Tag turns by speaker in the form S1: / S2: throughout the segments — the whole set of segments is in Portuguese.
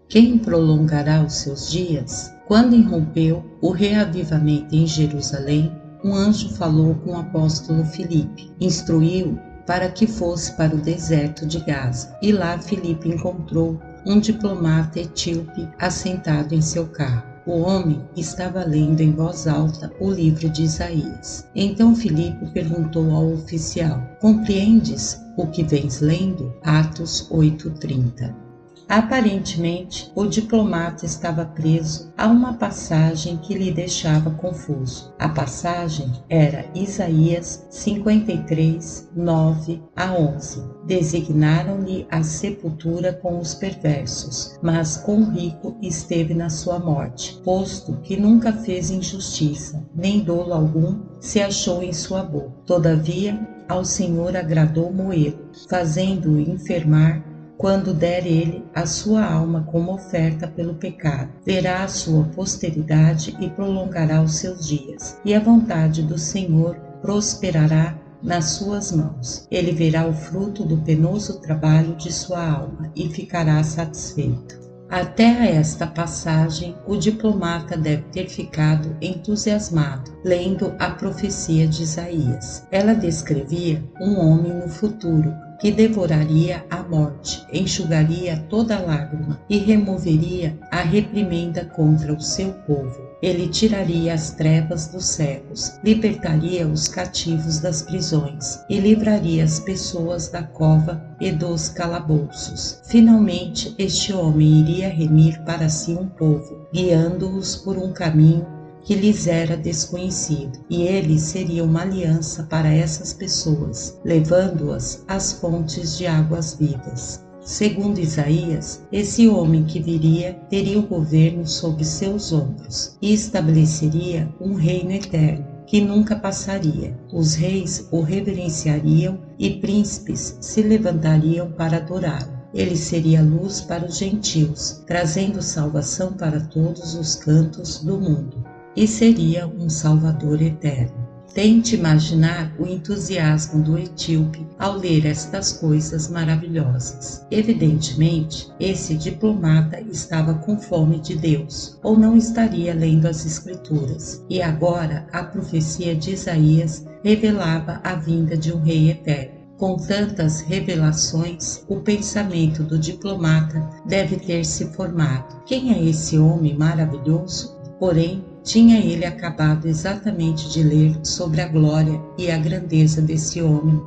S1: quem prolongará os seus dias? Quando irrompeu o reavivamento em Jerusalém, um anjo falou com o apóstolo Filipe, instruiu para que fosse para o deserto de Gaza. E lá Filipe encontrou um diplomata etíope assentado em seu carro. O homem estava lendo em voz alta o livro de Isaías. Então Filipe perguntou ao oficial: compreendes o que vens lendo? Atos 8:30. Aparentemente, o diplomata estava preso a uma passagem que lhe deixava confuso. A passagem era Isaías 53, 9 a 11. Designaram-lhe a sepultura com os perversos, mas com o rico esteve na sua morte, posto que nunca fez injustiça, nem dolo algum se achou em sua boca. Todavia, ao Senhor agradou moê-lo, fazendo-o enfermar, quando der ele a sua alma como oferta pelo pecado. Verá a sua posteridade e prolongará os seus dias, e a vontade do Senhor prosperará nas suas mãos. Ele verá o fruto do penoso trabalho de sua alma e ficará satisfeito. Até a esta passagem, o diplomata deve ter ficado entusiasmado, lendo a profecia de Isaías. Ela descrevia um homem no futuro, que devoraria a morte, enxugaria toda lágrima e removeria a reprimenda contra o seu povo. Ele tiraria as trevas dos cegos, libertaria os cativos das prisões e livraria as pessoas da cova e dos calabouços. Finalmente, este homem iria remir para si um povo, guiando-os por um caminho que lhes era desconhecido, e ele seria uma aliança para essas pessoas, levando-as às fontes de águas vivas. Segundo Isaías, esse homem que viria teria o governo sobre seus ombros e estabeleceria um reino eterno que nunca passaria. Os reis o reverenciariam e príncipes se levantariam para adorá-lo. Ele seria luz para os gentios, trazendo salvação para todos os cantos do mundo. E seria um Salvador eterno. Tente imaginar o entusiasmo do etíope ao ler estas coisas maravilhosas. Evidentemente, esse diplomata estava com fome de Deus, ou não estaria lendo as Escrituras. E agora a profecia de Isaías revelava a vinda de um rei eterno. Com tantas revelações, o pensamento do diplomata deve ter se formado. Quem é esse homem maravilhoso? Porém, tinha ele acabado exatamente de ler sobre a glória e a grandeza desse homem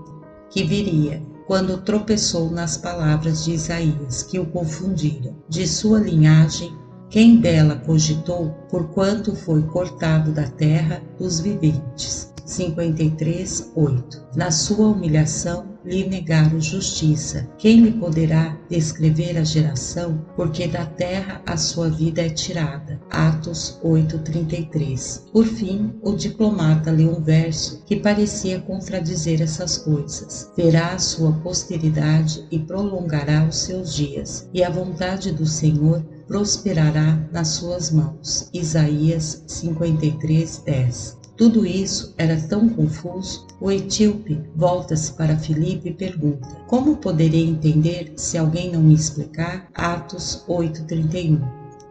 S1: que viria, quando tropeçou nas palavras de Isaías, que o confundiram. De sua linhagem, quem dela cogitou, porquanto foi cortado da terra dos viventes. 53:8. Na sua humilhação lhe negaram justiça. Quem lhe poderá descrever a geração? Porque da terra a sua vida é tirada. Atos 8:33. Por fim, o diplomata leu um verso que parecia contradizer essas coisas. Verá a sua posteridade e prolongará os seus dias, e a vontade do Senhor prosperará nas suas mãos. Isaías 53:10. Tudo isso era tão confuso. O etíope volta-se para Filipe e pergunta: como poderei entender se alguém não me explicar? Atos 8:31.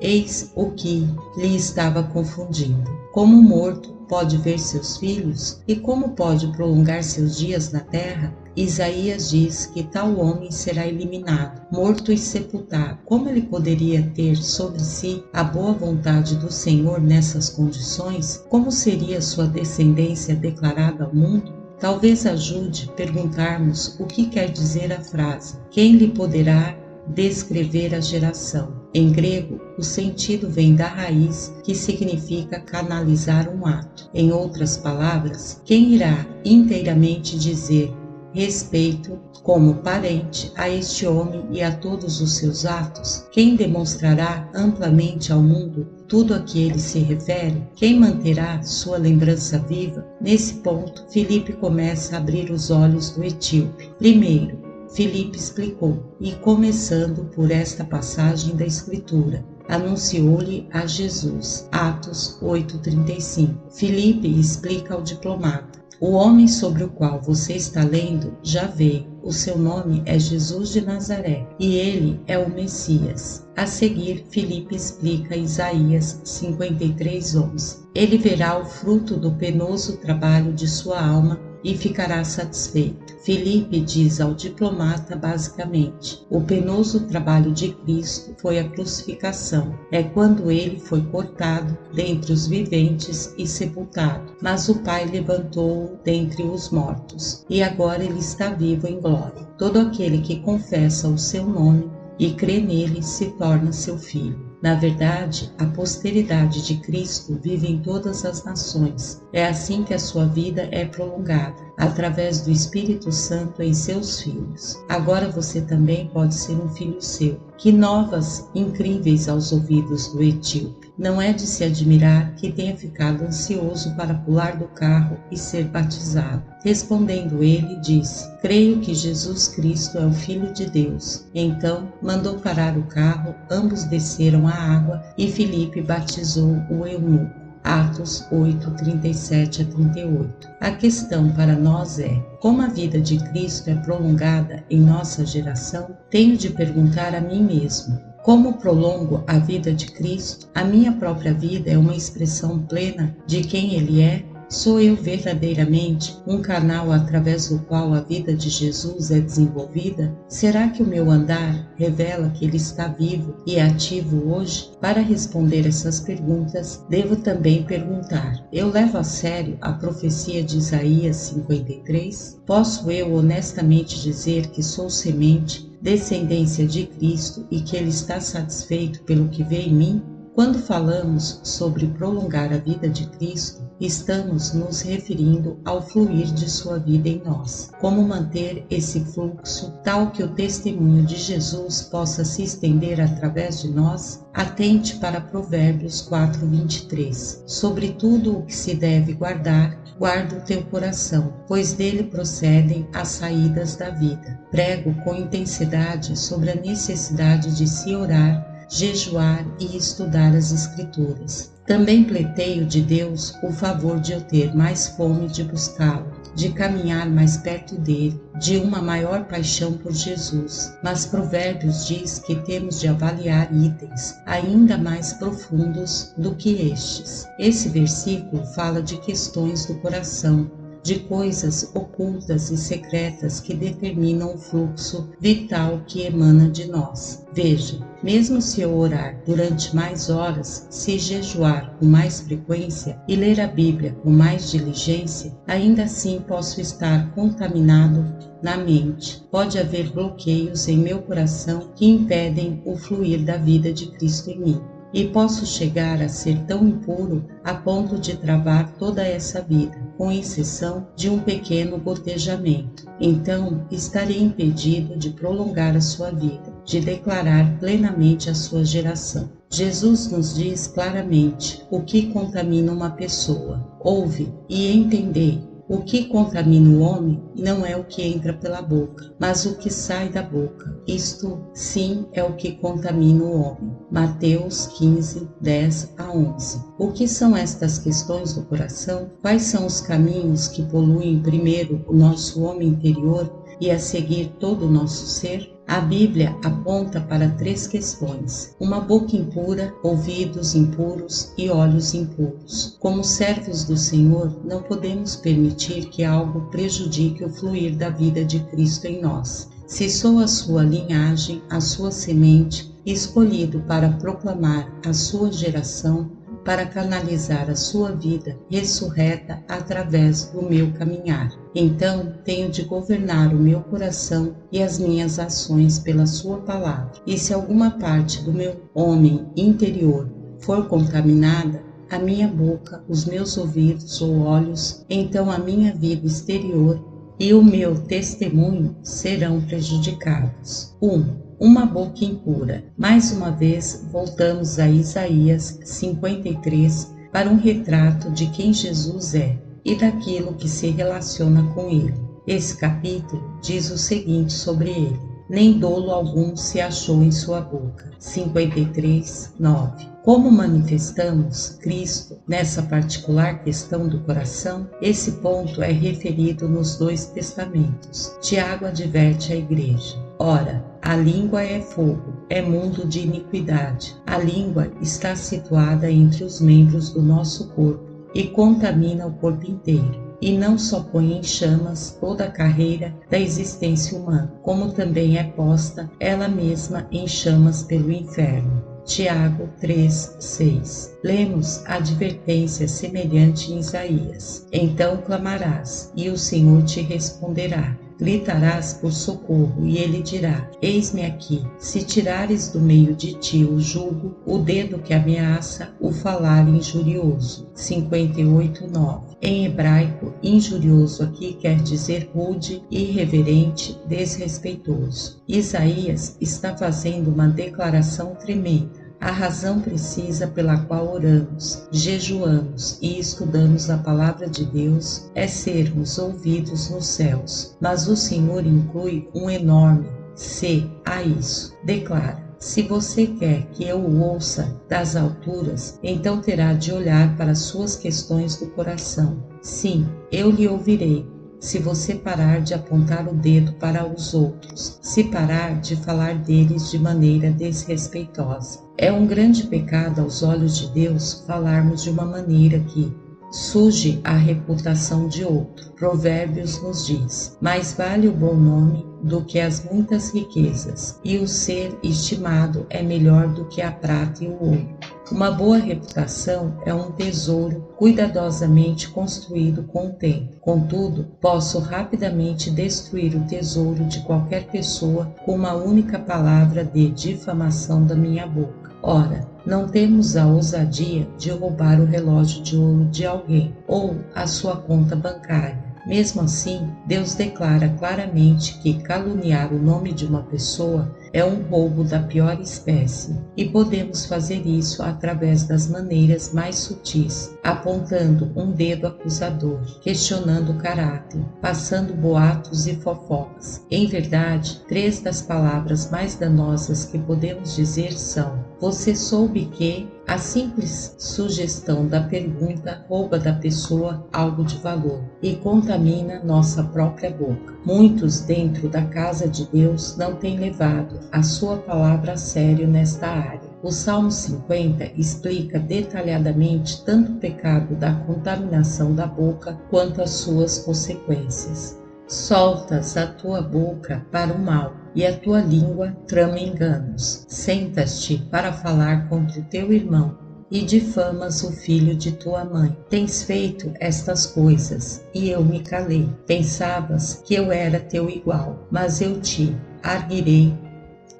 S1: Eis o que lhe estava confundindo. Como o morto pode ver seus filhos? E como pode prolongar seus dias na terra? Isaías diz que tal homem será eliminado, morto e sepultado. Como ele poderia ter sobre si a boa vontade do Senhor nessas condições? Como seria sua descendência declarada ao mundo? Talvez ajude perguntarmos o que quer dizer a frase: quem lhe poderá descrever a geração? Em grego, o sentido vem da raiz, que significa canalizar um ato. Em outras palavras, quem irá inteiramente dizer respeito como parente a este homem e a todos os seus atos? Quem demonstrará amplamente ao mundo tudo a que ele se refere? Quem manterá sua lembrança viva? Nesse ponto, Filipe começa a abrir os olhos do etíope. Primeiro, Filipe explicou, e começando por esta passagem da Escritura, anunciou-lhe a Jesus. Atos 8:35. Filipe explica ao diplomata: o homem sobre o qual você está lendo já veio, o seu nome é Jesus de Nazaré, e ele é o Messias. A seguir, Filipe explica Isaías 53:11. Ele verá o fruto do penoso trabalho de sua alma e ficará satisfeito. Filipe diz ao diplomata basicamente: o penoso trabalho de Cristo foi a crucificação, é quando ele foi cortado dentre os viventes e sepultado, mas o Pai levantou-o dentre os mortos, e agora ele está vivo em glória. Todo aquele que confessa o seu nome e crê nele se torna seu filho. Na verdade, a posteridade de Cristo vive em todas as nações. É assim que a sua vida é prolongada, através do Espírito Santo em seus filhos. Agora você também pode ser um filho seu. Que novas incríveis aos ouvidos do etíope. Não é de se admirar que tenha ficado ansioso para pular do carro e ser batizado. Respondendo ele, disse: creio que Jesus Cristo é o Filho de Deus. Então mandou parar o carro, ambos desceram à água e Filipe batizou o eunuco. Atos 8, 37 a 38. A questão para nós é: como a vida de Cristo é prolongada em nossa geração? Tenho de perguntar a mim mesmo: como prolongo a vida de Cristo? A minha própria vida é uma expressão plena de quem Ele é? Sou eu verdadeiramente um canal através do qual a vida de Jesus é desenvolvida? Será que o meu andar revela que Ele está vivo e ativo hoje? Para responder essas perguntas, devo também perguntar: eu levo a sério a profecia de Isaías 53? Posso eu honestamente dizer que sou semente, descendência de Cristo e que Ele está satisfeito pelo que vê em mim? Quando falamos sobre prolongar a vida de Cristo, estamos nos referindo ao fluir de sua vida em nós. Como manter esse fluxo tal que o testemunho de Jesus possa se estender através de nós? Atente para Provérbios 4:23. Sobre tudo o que se deve guardar, guarda o teu coração, pois dele procedem as saídas da vida. Prego com intensidade sobre a necessidade de se orar, jejuar e estudar as Escrituras. Também pleiteio de Deus o favor de eu ter mais fome de buscá-lo, de caminhar mais perto dele, de uma maior paixão por Jesus. Mas Provérbios diz que temos de avaliar itens ainda mais profundos do que estes. Esse versículo fala de questões do coração, de coisas ocultas e secretas que determinam o fluxo vital que emana de nós. Veja, mesmo se eu orar durante mais horas, se jejuar com mais frequência e ler a Bíblia com mais diligência, ainda assim posso estar contaminado na mente. Pode haver bloqueios em meu coração que impedem o fluir da vida de Cristo em mim. E posso chegar a ser tão impuro a ponto de travar toda essa vida, com exceção de um pequeno gotejamento. Então, estarei impedido de prolongar a sua vida, de declarar plenamente a sua geração. Jesus nos diz claramente o que contamina uma pessoa. Ouve e entendei. O que contamina o homem não é o que entra pela boca, mas o que sai da boca. Isto, sim, é o que contamina o homem. Mateus 15, 10 a 11. O que são estas questões do coração? Quais são os caminhos que poluem primeiro o nosso homem interior e a seguir todo o nosso ser? A Bíblia aponta para 3 questões: uma boca impura, ouvidos impuros e olhos impuros. Como servos do Senhor, não podemos permitir que algo prejudique o fluir da vida de Cristo em nós. Se sou a sua linhagem, a sua semente, escolhido para proclamar a sua geração, para canalizar a sua vida ressurreta através do meu caminhar. Então, tenho de governar o meu coração e as minhas ações pela sua palavra. E se alguma parte do meu homem interior for contaminada, a minha boca, os meus ouvidos ou olhos, então a minha vida exterior e o meu testemunho serão prejudicados. 1. Uma boca impura. Mais uma vez, voltamos a Isaías 53 para um retrato de quem Jesus é e daquilo que se relaciona com ele. Esse capítulo diz o seguinte sobre ele: nem dolo algum se achou em sua boca. 53, 9. Como manifestamos Cristo nessa particular questão do coração? Esse ponto é referido nos dois testamentos. Tiago adverte a igreja. Ora, a língua é fogo, é mundo de iniquidade. A língua está situada entre os membros do nosso corpo e contamina o corpo inteiro. E não só põe em chamas toda a carreira da existência humana, como também é posta ela mesma em chamas pelo inferno. Tiago 3:6. Lemos a advertência semelhante em Isaías. Então clamarás, e o Senhor te responderá. Gritarás por socorro, e ele dirá: Eis-me aqui. Se tirares do meio de ti o jugo, o dedo que ameaça, o falar injurioso. 58:9. Em hebraico, injurioso aqui quer dizer rude, irreverente, desrespeitoso. Isaías está fazendo uma declaração tremenda. A razão precisa pela qual oramos, jejuamos e estudamos a palavra de Deus é sermos ouvidos nos céus. Mas o Senhor inclui um enorme se a isso. Declara: se você quer que eu o ouça das alturas, então terá de olhar para as suas questões do coração. Sim, eu lhe ouvirei. Se você parar de apontar o dedo para os outros, se parar de falar deles de maneira desrespeitosa. É um grande pecado aos olhos de Deus falarmos de uma maneira que suje a reputação de outro. Provérbios nos diz: mais vale o bom nome do que as muitas riquezas, e o ser estimado é melhor do que a prata e o ouro. Uma boa reputação é um tesouro cuidadosamente construído com o tempo. Contudo, posso rapidamente destruir o tesouro de qualquer pessoa com uma única palavra de difamação da minha boca. Ora, não temos a ousadia de roubar o relógio de ouro de alguém ou a sua conta bancária. Mesmo assim, Deus declara claramente que caluniar o nome de uma pessoa é um roubo da pior espécie, e podemos fazer isso através das maneiras mais sutis, apontando um dedo acusador, questionando o caráter, passando boatos e fofocas. Em verdade, 3 das palavras mais danosas que podemos dizer são: você soube que... A simples sugestão da pergunta rouba da pessoa algo de valor e contamina nossa própria boca. Muitos dentro da casa de Deus não têm levado a sua palavra a sério nesta área. O Salmo 50 explica detalhadamente tanto o pecado da contaminação da boca quanto as suas consequências. Soltas a tua boca para o mal, e a tua língua trama enganos. Sentas-te para falar contra o teu irmão, e difamas o filho de tua mãe. Tens feito estas coisas, e eu me calei. Pensavas que eu era teu igual, mas eu te arguirei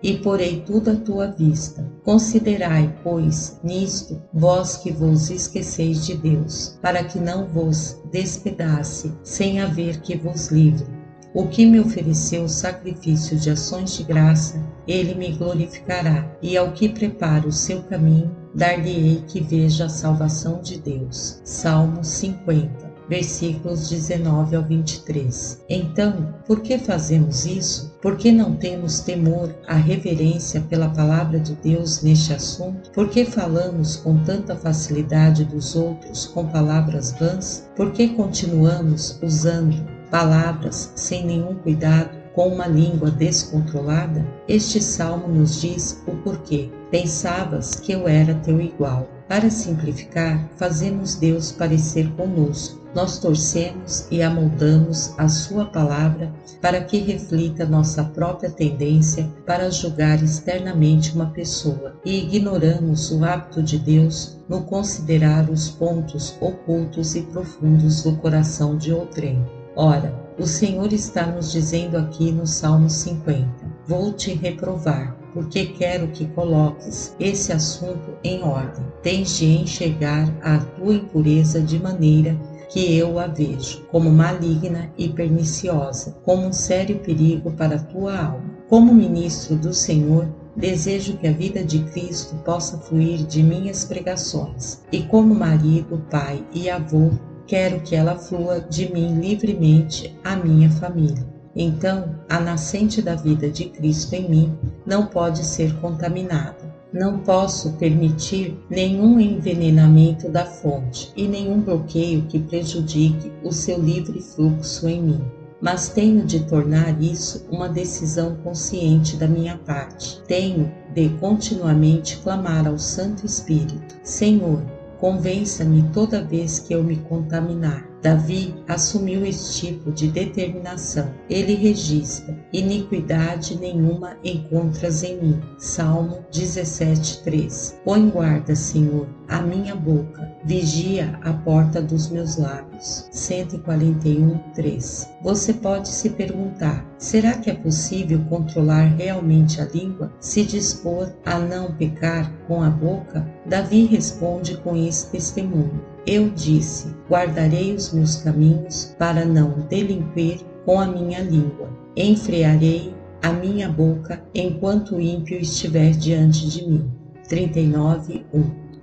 S1: e porei tudo à tua vista. Considerai, pois, nisto, vós que vos esqueceis de Deus, para que não vos despedace, sem haver que vos livre. O que me ofereceu sacrifício de ações de graça, ele me glorificará, e ao que prepara o seu caminho, dar-lhe-ei que veja a salvação de Deus. Salmo 50. Versículos 19 ao 23. Então, por que fazemos isso? Por que não temos temor, a reverência pela palavra de Deus neste assunto? Por que falamos com tanta facilidade dos outros com palavras vãs? Por que continuamos usando palavras sem nenhum cuidado, com uma língua descontrolada? Este salmo nos diz o porquê. Pensavas que eu era teu igual. Para simplificar, fazemos Deus parecer conosco. Nós torcemos e amoldamos a sua palavra para que reflita nossa própria tendência para julgar externamente uma pessoa, e ignoramos o hábito de Deus no considerar os pontos ocultos e profundos do coração de outrem. Ora, o Senhor está nos dizendo aqui no Salmo 50: vou te reprovar, porque quero que coloques esse assunto em ordem. Tens de enxergar a tua impureza de maneira que eu a vejo, como maligna e perniciosa, como um sério perigo para a tua alma. Como ministro do Senhor, desejo que a vida de Cristo possa fluir de minhas pregações, e como marido, pai e avô, quero que ela flua de mim livremente à minha família. Então, a nascente da vida de Cristo em mim não pode ser contaminada. Não posso permitir nenhum envenenamento da fonte e nenhum bloqueio que prejudique o seu livre fluxo em mim. Mas tenho de tornar isso uma decisão consciente da minha parte. Tenho de continuamente clamar ao Santo Espírito: Senhor, convença-me toda vez que eu me contaminar. Davi assumiu esse tipo de determinação. Ele registra: iniquidade nenhuma encontras em mim. Salmo 17:3. Põe guarda, Senhor, a minha boca, vigia a porta dos meus lábios. 141:3. Você pode se perguntar: será que é possível controlar realmente a língua, se dispor a não pecar com a boca? Davi responde com esse testemunho: eu disse: guardarei os meus caminhos para não delinquir com a minha língua. Enfrearei a minha boca enquanto o ímpio estiver diante de mim. 39:1.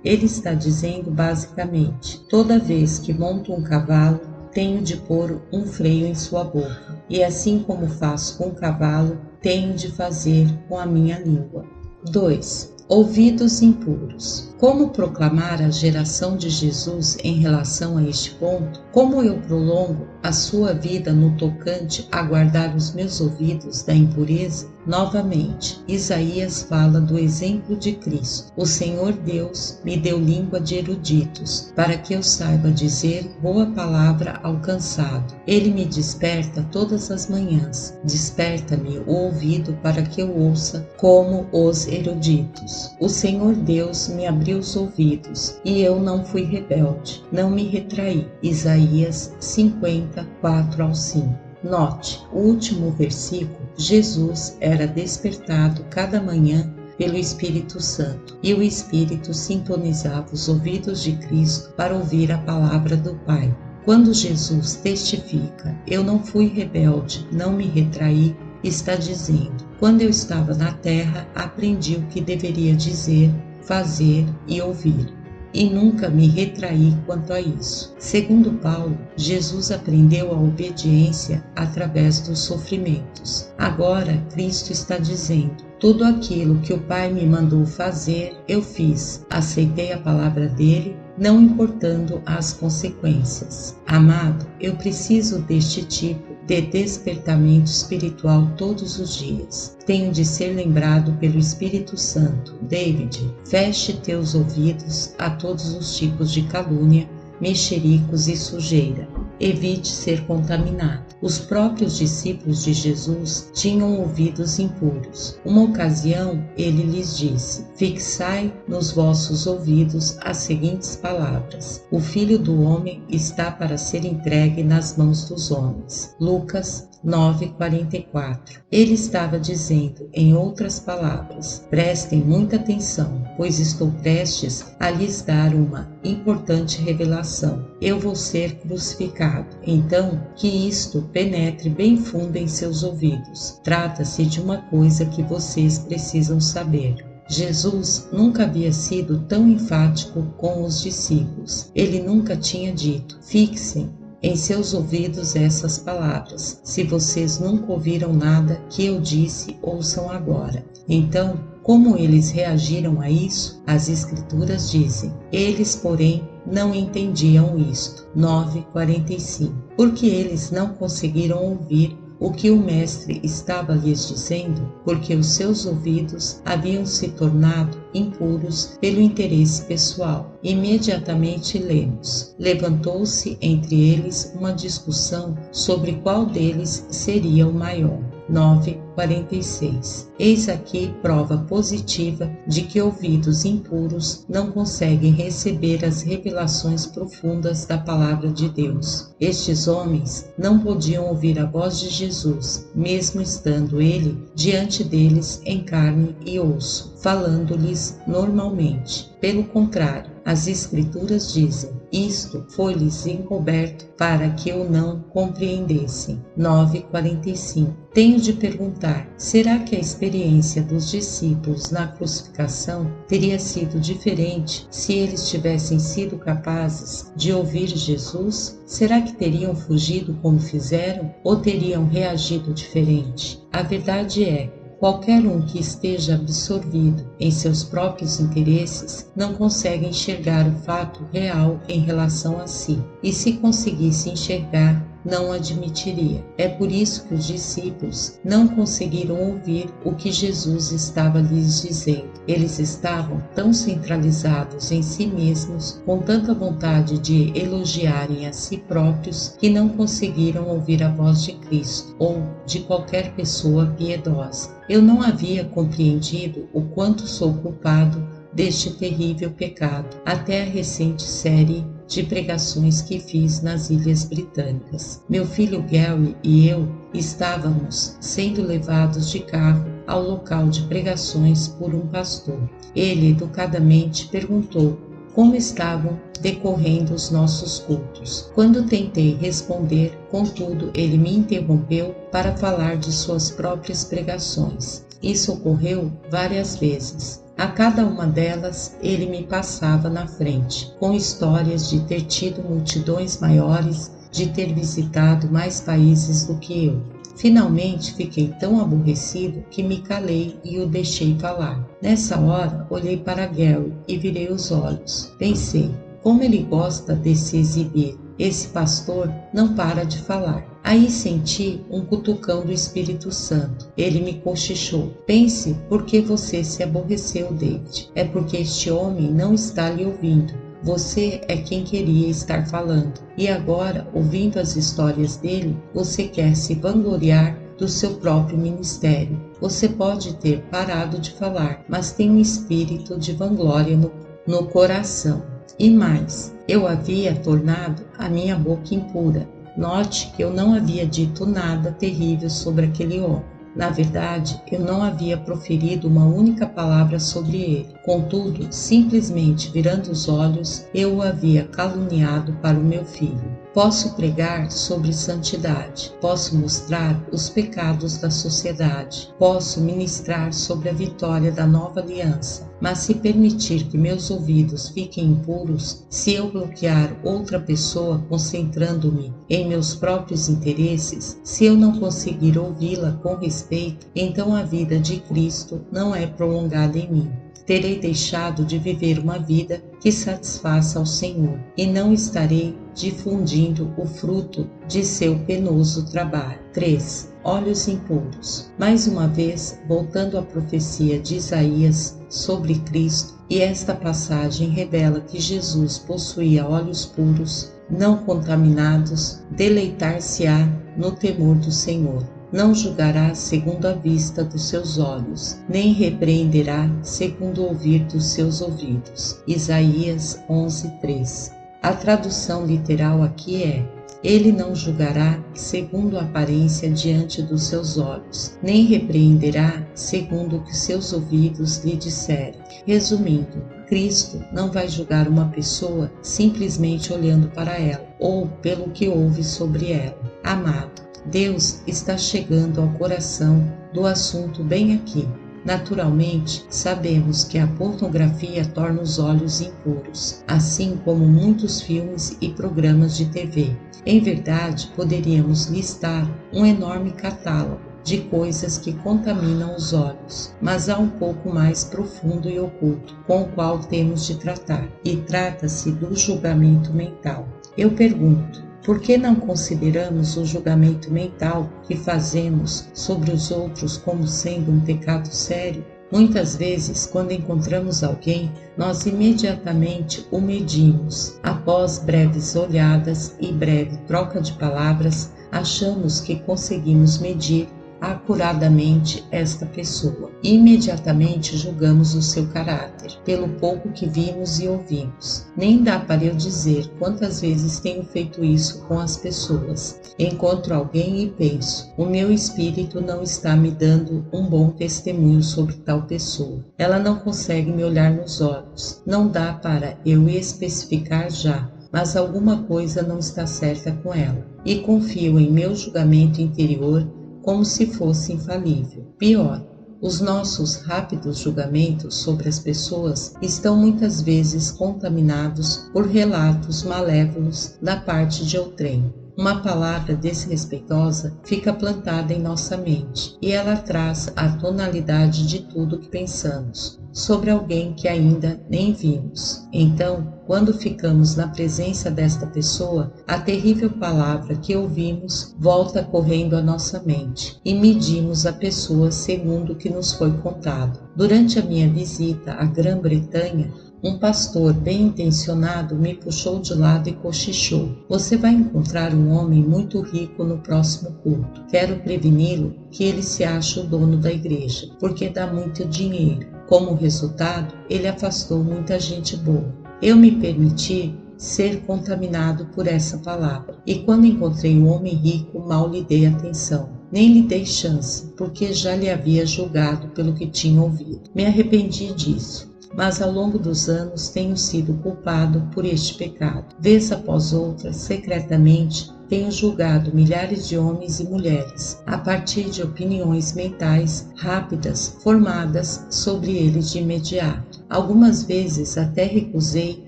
S1: Ele está dizendo basicamente: toda vez que monto um cavalo, tenho de pôr um freio em sua boca. E assim como faço com o cavalo, tenho de fazer com a minha língua. 2. Ouvidos impuros. Como proclamar a geração de Jesus em relação a este ponto? Como eu prolongo a sua vida no tocante a guardar os meus ouvidos da impureza? Novamente, Isaías fala do exemplo de Cristo. O Senhor Deus me deu língua de eruditos, para que eu saiba dizer boa palavra ao cansado. Ele me desperta todas as manhãs. Desperta-me o ouvido para que eu ouça como os eruditos. O Senhor Deus me abriu os ouvidos, e eu não fui rebelde, não me retraí. Isaías 50:4-5. Note, o último versículo: Jesus era despertado cada manhã pelo Espírito Santo, e o Espírito sintonizava os ouvidos de Cristo para ouvir a palavra do Pai. Quando Jesus testifica: eu não fui rebelde, não me retraí, está dizendo: quando eu estava na terra, aprendi o que deveria dizer, fazer e ouvir, e nunca me retraí quanto a isso. Segundo Paulo, Jesus aprendeu a obediência através dos sofrimentos. Agora, Cristo está dizendo: tudo aquilo que o Pai me mandou fazer, eu fiz. Aceitei a palavra dele, não importando as consequências. Amado, eu preciso deste tipo de despertamento espiritual todos os dias. Tenho de ser lembrado pelo Espírito Santo. David, feche teus ouvidos a todos os tipos de calúnia, mexericos e sujeira. Evite ser contaminado. Os próprios discípulos de Jesus tinham ouvidos impuros. Uma ocasião, ele lhes disse: fixai nos vossos ouvidos as seguintes palavras: o Filho do Homem está para ser entregue nas mãos dos homens. Lucas 9:44. Ele estava dizendo, em outras palavras: prestem muita atenção, pois estou prestes a lhes dar uma importante revelação. Eu vou ser crucificado. Então, que isto penetre bem fundo em seus ouvidos. Trata-se de uma coisa que vocês precisam saber. Jesus nunca havia sido tão enfático com os discípulos. Ele nunca tinha dito: fixem em seus ouvidos essas palavras. Se vocês nunca ouviram nada que eu disse, ouçam agora. Então, como eles reagiram a isso? As Escrituras dizem: eles, porém, não entendiam isto. 9:45. Porque eles não conseguiram ouvir o que o Mestre estava lhes dizendo, porque os seus ouvidos haviam se tornado impuros pelo interesse pessoal. Imediatamente lemos: levantou-se entre eles uma discussão sobre qual deles seria o maior. 9:46. Eis aqui prova positiva de que ouvidos impuros não conseguem receber as revelações profundas da palavra de Deus. Estes homens não podiam ouvir a voz de Jesus, mesmo estando ele diante deles em carne e osso, falando-lhes normalmente. Pelo contrário, as Escrituras dizem: isto foi-lhes encoberto para que o não compreendessem. 9:45. Tenho de perguntar: será que a experiência dos discípulos na crucificação teria sido diferente se eles tivessem sido capazes de ouvir Jesus? Será que teriam fugido como fizeram ou teriam reagido diferente? A verdade é: Qualquer um que esteja absorvido em seus próprios interesses não consegue enxergar o fato real em relação a si, e se conseguisse enxergar, não admitiria. É por isso que os discípulos não conseguiram ouvir o que Jesus estava lhes dizendo. Eles estavam tão centralizados em si mesmos, com tanta vontade de elogiarem a si próprios, que não conseguiram ouvir a voz de Cristo ou de qualquer pessoa piedosa. Eu não havia compreendido o quanto sou culpado deste terrível pecado até a recente série de pregações que fiz nas Ilhas Britânicas. Meu filho Gary e eu estávamos sendo levados de carro ao local de pregações por um pastor. Ele educadamente perguntou como estavam decorrendo os nossos cultos. Quando tentei responder, contudo, ele me interrompeu para falar de suas próprias pregações. Isso ocorreu várias vezes. A cada uma delas, ele me passava na frente, com histórias de ter tido multidões maiores, de ter visitado mais países do que eu. Finalmente, fiquei tão aborrecido que me calei e o deixei falar. Nessa hora, olhei para Gary e virei os olhos. Pensei, como ele gosta de se exibir. Esse pastor não para de falar. Aí senti um cutucão do Espírito Santo. Ele me cochichou. Pense por que você se aborreceu, David. É porque este homem não está lhe ouvindo. Você é quem queria estar falando. E agora, ouvindo as histórias dele, você quer se vangloriar do seu próprio ministério. Você pode ter parado de falar, mas tem um espírito de vanglória no coração. E mais, eu havia tornado a minha boca impura. Note que eu não havia dito nada terrível sobre aquele homem. Na verdade, eu não havia proferido uma única palavra sobre ele. Contudo, simplesmente virando os olhos, eu o havia caluniado para o meu filho. Posso pregar sobre santidade, posso mostrar os pecados da sociedade, posso ministrar sobre a vitória da nova aliança, mas se permitir que meus ouvidos fiquem impuros, se eu bloquear outra pessoa concentrando-me em meus próprios interesses, se eu não conseguir ouvi-la com respeito, então a vida de Cristo não é prolongada em mim. Terei deixado de viver uma vida que satisfaça ao Senhor e não estarei difundindo o fruto de seu penoso trabalho. 3. Olhos impuros. Mais uma vez, voltando à profecia de Isaías sobre Cristo, e esta passagem revela que Jesus possuía olhos puros, não contaminados, deleitar-se-á no temor do Senhor. Não julgará segundo a vista dos seus olhos, nem repreenderá segundo o ouvir dos seus ouvidos. Isaías 11:3. A tradução literal aqui é: ele não julgará segundo a aparência diante dos seus olhos, nem repreenderá segundo o que seus ouvidos lhe disserem. Resumindo, Cristo não vai julgar uma pessoa simplesmente olhando para ela, ou pelo que ouve sobre ela. Amado, Deus está chegando ao coração do assunto bem aqui. Naturalmente, sabemos que a pornografia torna os olhos impuros, assim como muitos filmes e programas de TV. Em verdade, poderíamos listar um enorme catálogo de coisas que contaminam os olhos, mas há um pouco mais profundo e oculto com o qual temos de tratar, e trata-se do julgamento mental. Eu pergunto, por que não consideramos o julgamento mental que fazemos sobre os outros como sendo um pecado sério? Muitas vezes, quando encontramos alguém, nós imediatamente o medimos. Após breves olhadas e breve troca de palavras, achamos que conseguimos medir acuradamente esta pessoa. Imediatamente julgamos o seu caráter, pelo pouco que vimos e ouvimos. Nem dá para eu dizer quantas vezes tenho feito isso com as pessoas. Encontro alguém e penso, o meu espírito não está me dando um bom testemunho sobre tal pessoa. Ela não consegue me olhar nos olhos. Não dá para eu especificar já, mas alguma coisa não está certa com ela. E confio em meu julgamento interior como se fosse infalível. Pior, os nossos rápidos julgamentos sobre as pessoas estão muitas vezes contaminados por relatos malévolos da parte de outrem. Uma palavra desrespeitosa fica plantada em nossa mente e ela traz a tonalidade de tudo que pensamos sobre alguém que ainda nem vimos. Então, quando ficamos na presença desta pessoa, a terrível palavra que ouvimos volta correndo à nossa mente e medimos a pessoa segundo o que nos foi contado. Durante a minha visita à Grã-Bretanha, um pastor bem intencionado me puxou de lado e cochichou: "Você vai encontrar um homem muito rico no próximo culto. Quero preveni-lo que ele se acha o dono da igreja, porque dá muito dinheiro." Como resultado, ele afastou muita gente boa. Eu me permiti ser contaminado por essa palavra, e quando encontrei o homem rico, mal lhe dei atenção. Nem lhe dei chance, porque já lhe havia julgado pelo que tinha ouvido. Me arrependi disso, mas ao longo dos anos tenho sido culpado por este pecado. Vez após outra, secretamente, tenho julgado milhares de homens e mulheres a partir de opiniões mentais rápidas formadas sobre eles de imediato. Algumas vezes até recusei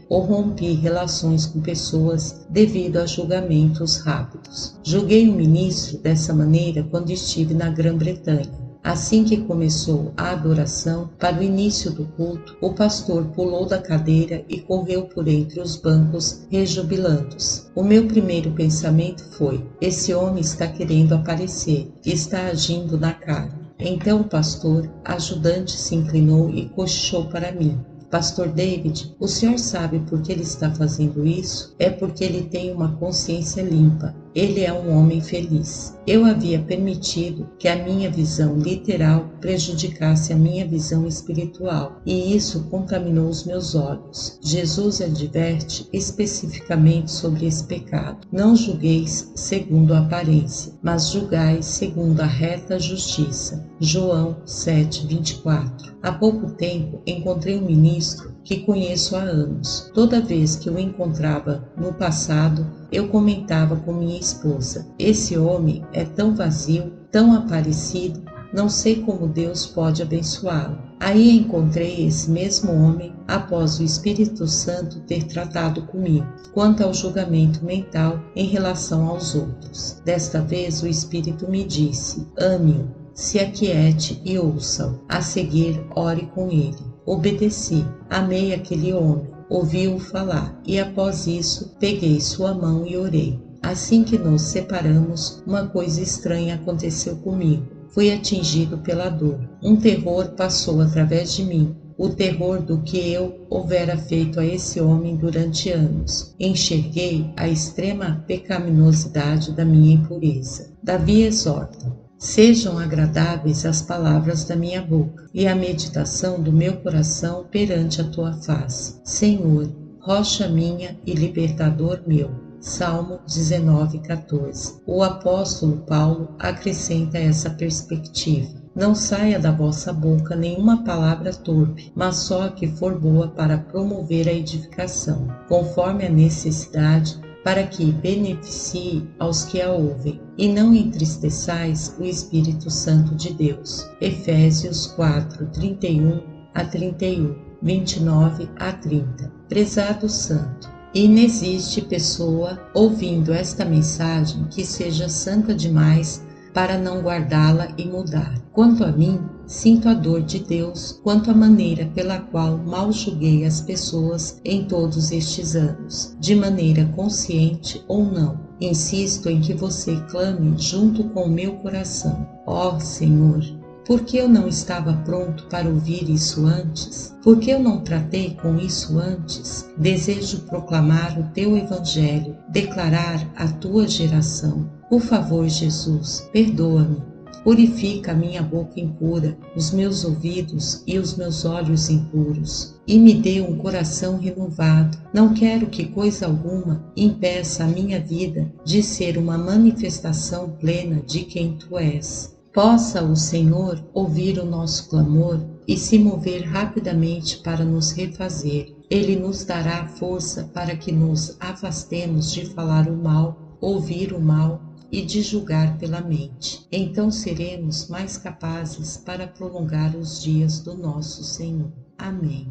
S1: ou rompi relações com pessoas devido a julgamentos rápidos. Julguei um ministro dessa maneira quando estive na Grã-Bretanha. Assim que começou a adoração, para o início do culto, o pastor pulou da cadeira e correu por entre os bancos, rejubilando-se. O meu primeiro pensamento foi: esse homem está querendo aparecer, está agindo na carne. Então o pastor ajudante se inclinou e cochichou para mim: "Pastor David, o senhor sabe por que ele está fazendo isso? É porque ele tem uma consciência limpa. Ele é um homem feliz." Eu havia permitido que a minha visão literal prejudicasse a minha visão espiritual, e isso contaminou os meus olhos. Jesus adverte especificamente sobre esse pecado: "Não julgueis segundo a aparência, mas julgai segundo a reta justiça." João 7:24. Há pouco tempo encontrei um ministro que conheço há anos. Toda vez que o encontrava no passado, eu comentava com minha esposa: "Esse homem é tão vazio, tão aparecido, não sei como Deus pode abençoá-lo." Aí encontrei esse mesmo homem após o Espírito Santo ter tratado comigo quanto ao julgamento mental em relação aos outros. Desta vez o Espírito me disse: "Ame-o, se aquiete e ouça-o. A seguir, ore com ele." Obedeci, amei aquele homem, ouvi-o falar e após isso peguei sua mão e orei. Assim que nos separamos, uma coisa estranha aconteceu comigo. Fui atingido pela dor. Um terror passou através de mim, o terror do que eu houvera feito a esse homem durante anos. Enxerguei a extrema pecaminosidade da minha impureza. Davi exorta: "Sejam agradáveis as palavras da minha boca e a meditação do meu coração perante a tua face, Senhor, rocha minha e libertador meu." Salmo 19:14. O apóstolo Paulo acrescenta essa perspectiva: "Não saia da vossa boca nenhuma palavra torpe, mas só a que for boa para promover a edificação, conforme a necessidade, para que beneficie aos que a ouvem, e não entristeçais o Espírito Santo de Deus." Efésios 4:31-31, 29-30. Prezado santo, inexiste pessoa ouvindo esta mensagem que seja santa demais para não guardá-la e mudar. Quanto a mim, sinto a dor de Deus quanto à maneira pela qual mal julguei as pessoas em todos estes anos, de maneira consciente ou não. Insisto em que você clame junto com o meu coração: "Ó Senhor, por que eu não estava pronto para ouvir isso antes? Por que eu não tratei com isso antes? Desejo proclamar o teu evangelho, declarar a tua geração. Por favor, Jesus, perdoa-me. Purifica a minha boca impura, os meus ouvidos e os meus olhos impuros, e me dê um coração renovado. Não quero que coisa alguma impeça a minha vida de ser uma manifestação plena de quem tu és." Possa o Senhor ouvir o nosso clamor e se mover rapidamente para nos refazer. Ele nos dará força para que nos afastemos de falar o mal, ouvir o mal e de julgar pela mente. Então seremos mais capazes para prolongar os dias do nosso Senhor. Amém.